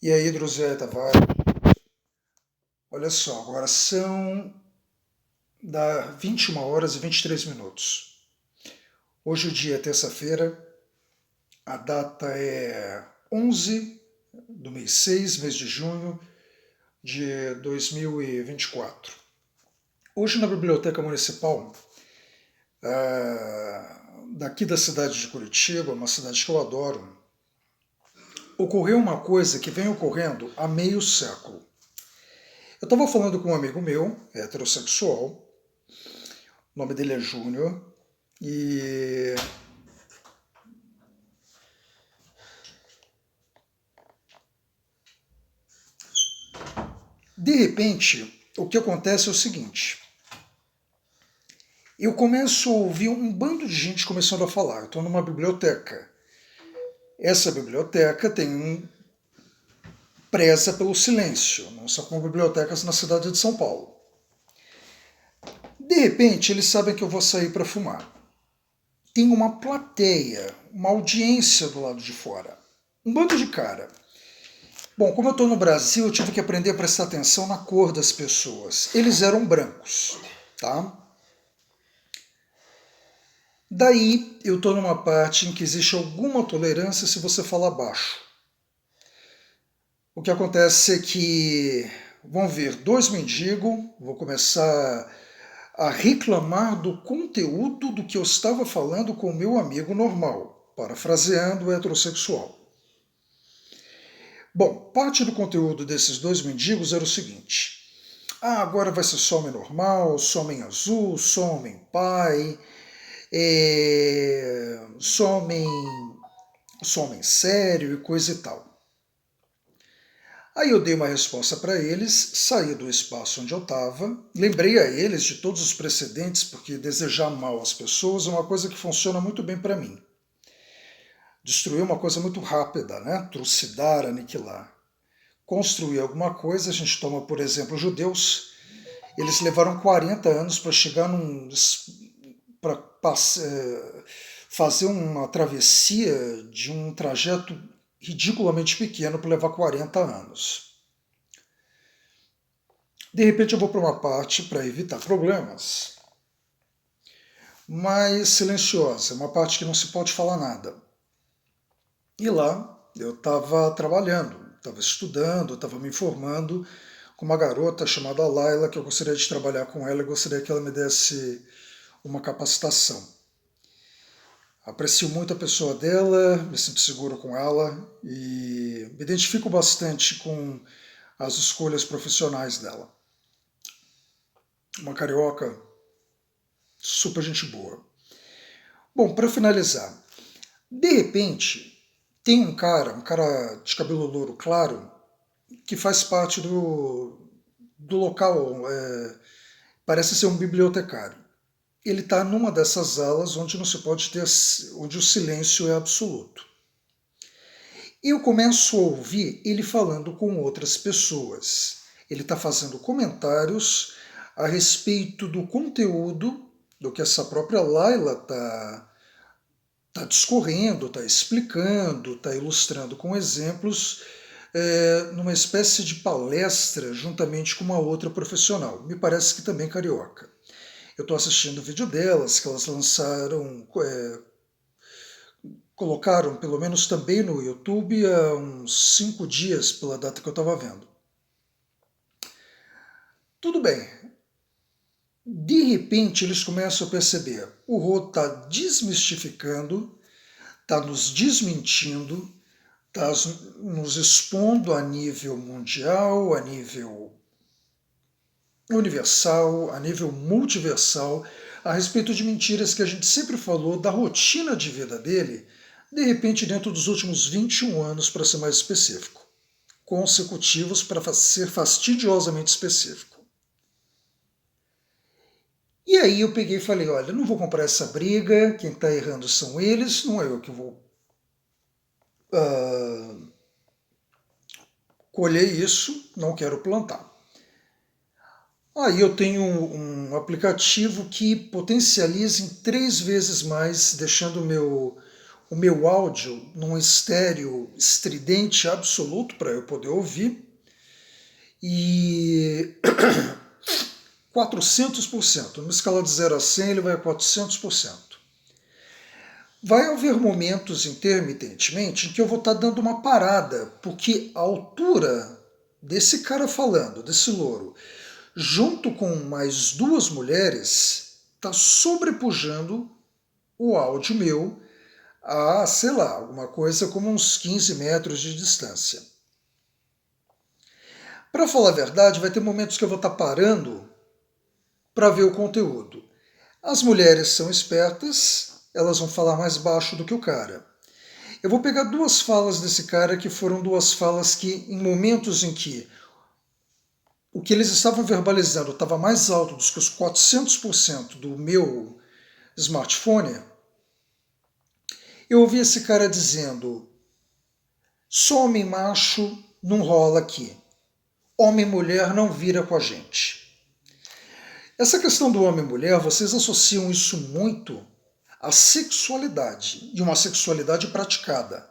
E aí, Druzé Tavares, olha só, agora são 21 horas e 23 minutos. Hoje o dia é terça-feira, a data é 11 do mês 6, mês de junho de 2024. Hoje na Biblioteca Municipal, daqui da cidade de Curitiba, uma cidade que eu adoro, ocorreu uma coisa que vem ocorrendo há meio século. Eu estava falando com um amigo meu, heterossexual, o nome dele é Júnior, e de repente o que acontece é o seguinte: eu começo a ouvir um bando de gente começando a falar. Eu estou numa biblioteca. Essa biblioteca preza pelo silêncio, não são como bibliotecas na cidade de São Paulo. De repente, eles sabem que eu vou sair para fumar. Tem uma plateia, uma audiência do lado de fora. Um bando de cara. Bom, como eu estou no Brasil, eu tive que aprender a prestar atenção na cor das pessoas. Eles eram brancos, tá? Daí eu estou numa parte em que existe alguma tolerância se você falar baixo. O que acontece é que vão vir dois mendigos, vou começar a reclamar do conteúdo do que eu estava falando com o meu amigo normal, parafraseando o heterossexual. Bom, parte do conteúdo desses dois mendigos era o seguinte: agora vai ser só homem normal, só homem azul, só homem pai, só homem sério e coisa e tal. Aí eu dei uma resposta para eles, saí do espaço onde eu estava, lembrei a eles de todos os precedentes, porque desejar mal às pessoas é uma coisa que funciona muito bem para mim. Destruir uma coisa muito rápida, né? Trucidar, aniquilar. Construir alguma coisa, a gente toma, por exemplo, os judeus. Eles levaram 40 anos para chegar para fazer uma travessia de um trajeto ridiculamente pequeno para levar 40 anos. De repente eu vou para uma parte para evitar problemas, mais silenciosa, uma parte que não se pode falar nada. E lá eu estava trabalhando, estava estudando, estava me informando com uma garota chamada Laila, que eu gostaria de trabalhar com ela e gostaria que ela me desse uma capacitação. Aprecio muito a pessoa dela, me sinto seguro com ela e me identifico bastante com as escolhas profissionais dela. Uma carioca super gente boa. Bom, para finalizar, de repente tem um cara de cabelo louro claro, que faz parte do local, parece ser um bibliotecário. Ele está numa dessas alas onde não se pode ter, onde o silêncio é absoluto. Eu começo a ouvir ele falando com outras pessoas. Ele está fazendo comentários a respeito do conteúdo do que essa própria Laila está discorrendo, está explicando, está ilustrando com exemplos, numa espécie de palestra juntamente com uma outra profissional. Me parece que também carioca. Eu estou assistindo o vídeo delas, que elas lançaram, colocaram pelo menos também no YouTube há uns 5 dias, pela data que eu estava vendo. Tudo bem. De repente eles começam a perceber, o Rô está desmistificando, está nos desmentindo, está nos expondo a nível mundial, a nível universal, a nível multiversal, a respeito de mentiras que a gente sempre falou da rotina de vida dele, de repente dentro dos últimos 21 anos, para ser mais específico, consecutivos para ser fastidiosamente específico. E aí eu peguei e falei, olha, não vou comprar essa briga, quem está errando são eles, não é eu que vou colher isso, não quero plantar. Aí eu tenho um aplicativo que potencializa em 3 vezes mais, deixando o meu áudio num estéreo estridente absoluto para eu poder ouvir, e 400%. Numa escala de 0 a 100, ele vai a 400%. Vai haver momentos, intermitentemente, em que eu vou estar dando uma parada, porque a altura desse cara falando, desse louro, junto com mais duas mulheres, está sobrepujando o áudio meu a, sei lá, alguma coisa como uns 15 metros de distância. Para falar a verdade, vai ter momentos que eu vou estar parando para ver o conteúdo. As mulheres são espertas, elas vão falar mais baixo do que o cara. Eu vou pegar duas falas desse cara que foram duas falas que, em momentos em que o que eles estavam verbalizando estava mais alto do que os 400% do meu smartphone, eu ouvi esse cara dizendo: só homem macho não rola aqui. Homem e mulher não vira com a gente. Essa questão do homem e mulher, vocês associam isso muito à sexualidade, e uma sexualidade praticada.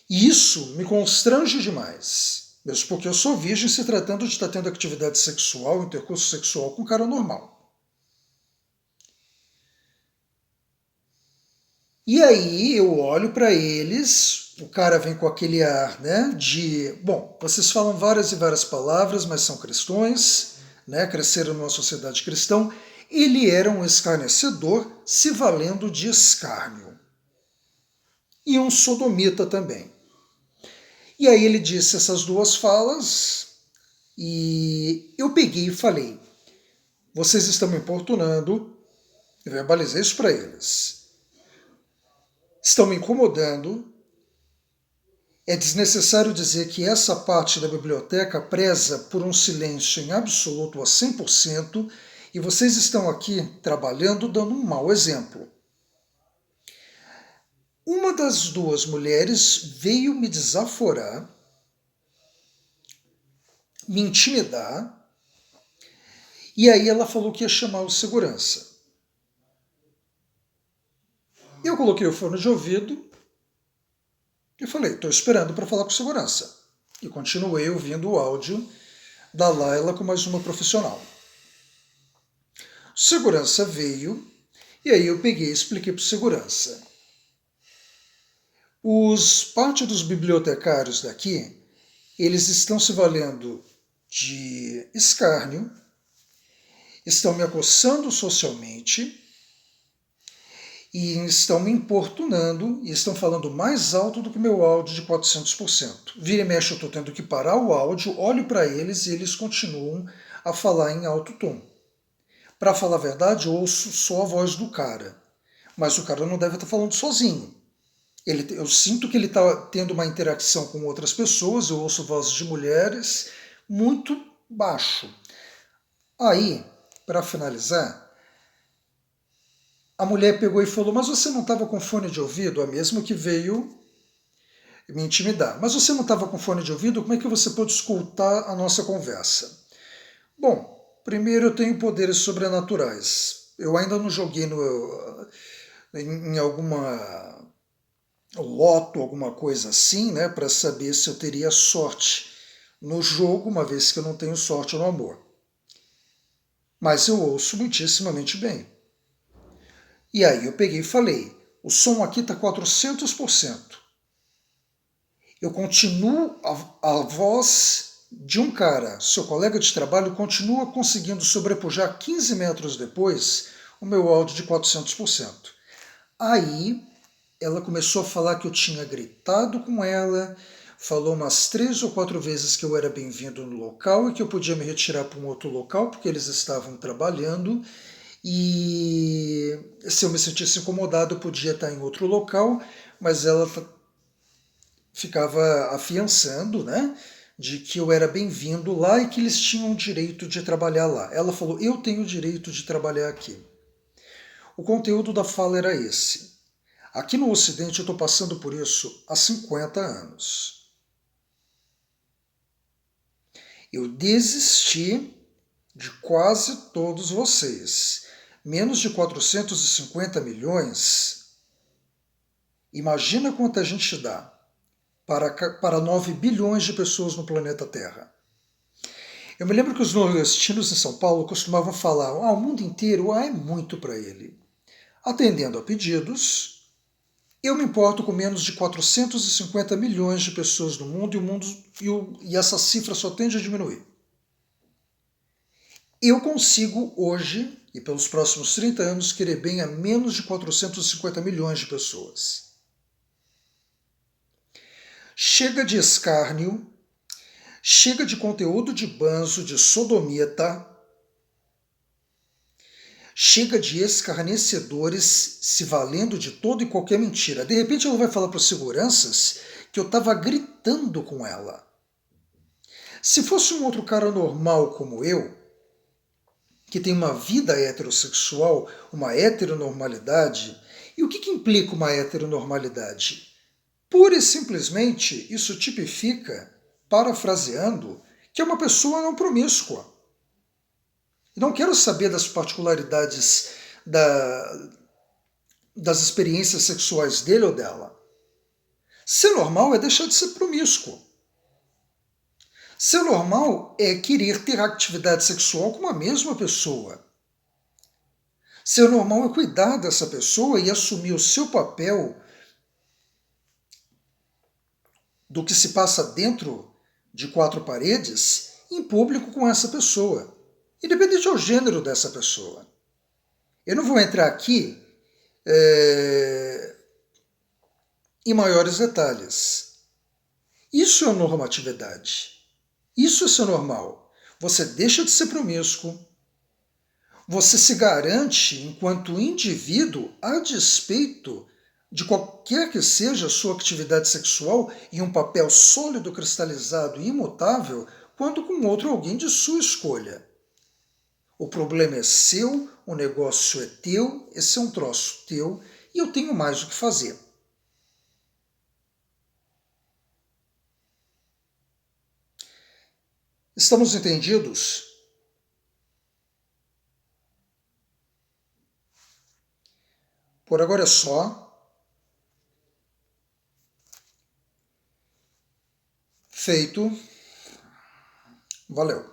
E isso me constrange demais, mesmo porque eu sou virgem se tratando de estar tendo atividade sexual, intercurso sexual com um cara normal. E aí eu olho para eles, o cara vem com aquele ar, né, de, bom, vocês falam várias e várias palavras, mas são cristãos, né, cresceram numa sociedade cristã. Ele era um escarnecedor, se valendo de escárnio. E um sodomita também. E aí ele disse essas duas falas e eu peguei e falei: vocês estão me importunando, eu verbalizei isso para eles. Estão me incomodando. É desnecessário dizer que essa parte da biblioteca preza por um silêncio em absoluto a 100% e vocês estão aqui trabalhando dando um mau exemplo. Uma das duas mulheres veio me desaforar, me intimidar, e aí ela falou que ia chamar o segurança. Eu coloquei o fone de ouvido e falei: estou esperando para falar com o segurança. E continuei ouvindo o áudio da Laila com mais uma profissional. O segurança veio e aí eu peguei e expliquei para o segurança. Parte dos bibliotecários daqui, eles estão se valendo de escárnio, estão me acossando socialmente e estão me importunando e estão falando mais alto do que o meu áudio de 400%. Vira e mexe, eu estou tendo que parar o áudio, olho para eles e eles continuam a falar em alto tom. Para falar a verdade, eu ouço só a voz do cara, mas o cara não deve estar falando sozinho. Eu sinto que ele está tendo uma interação com outras pessoas, eu ouço vozes de mulheres muito baixo. Aí, para finalizar, a mulher pegou e falou: mas você não estava com fone de ouvido? A mesma que veio me intimidar. Mas você não estava com fone de ouvido? Como é que você pôde escutar a nossa conversa? Bom, primeiro eu tenho poderes sobrenaturais. Eu ainda não joguei em alguma loto, alguma coisa assim, né, para saber se eu teria sorte no jogo, uma vez que eu não tenho sorte no amor. Mas eu ouço muitíssimamente bem. E aí eu peguei e falei: o som aqui está 400%. Eu continuo, a voz de um cara, seu colega de trabalho, continua conseguindo sobrepujar 15 metros depois o meu áudio de 400%. Aí ela começou a falar que eu tinha gritado com ela, falou umas 3 ou 4 vezes que eu era bem-vindo no local e que eu podia me retirar para um outro local porque eles estavam trabalhando. E se eu me sentisse incomodado, eu podia estar em outro local, mas ela ficava afiançando, né, de que eu era bem-vindo lá e que eles tinham o direito de trabalhar lá. Ela falou: eu tenho o direito de trabalhar aqui. O conteúdo da fala era esse. Aqui no Ocidente eu estou passando por isso há 50 anos. Eu desisti de quase todos vocês. Menos de 450 milhões Imagina quanta gente dá para 9 bilhões de pessoas no planeta Terra. Eu me lembro que os nordestinos em São Paulo costumavam falar: o mundo inteiro é muito para ele. Atendendo a pedidos, eu me importo com menos de 450 milhões de pessoas no mundo e essa cifra só tende a diminuir. Eu consigo hoje, e pelos próximos 30 anos, querer bem a menos de 450 milhões de pessoas. Chega de escárnio, chega de conteúdo de banzo, de sodomita, chega de escarnecedores se valendo de toda e qualquer mentira. De repente ela vai falar para os seguranças que eu estava gritando com ela. Se fosse um outro cara normal como eu, que tem uma vida heterossexual, uma heteronormalidade, e o que implica uma heteronormalidade? Pura e simplesmente isso tipifica, parafraseando, que é uma pessoa não promíscua. Não quero saber das particularidades das experiências sexuais dele ou dela. Ser normal é deixar de ser promíscuo. Ser normal é querer ter atividade sexual com a mesma pessoa. Ser normal é cuidar dessa pessoa e assumir o seu papel do que se passa dentro de 4 paredes em público com essa pessoa, independente do gênero dessa pessoa. Eu não vou entrar aqui em maiores detalhes. Isso é normatividade. Isso é ser normal. Você deixa de ser promíscuo. Você se garante enquanto indivíduo a despeito de qualquer que seja a sua atividade sexual em um papel sólido, cristalizado e imutável, quanto com outro alguém de sua escolha. O problema é seu, o negócio é teu, esse é um troço teu e eu tenho mais o que fazer. Estamos entendidos? Por agora é só. Feito. Valeu.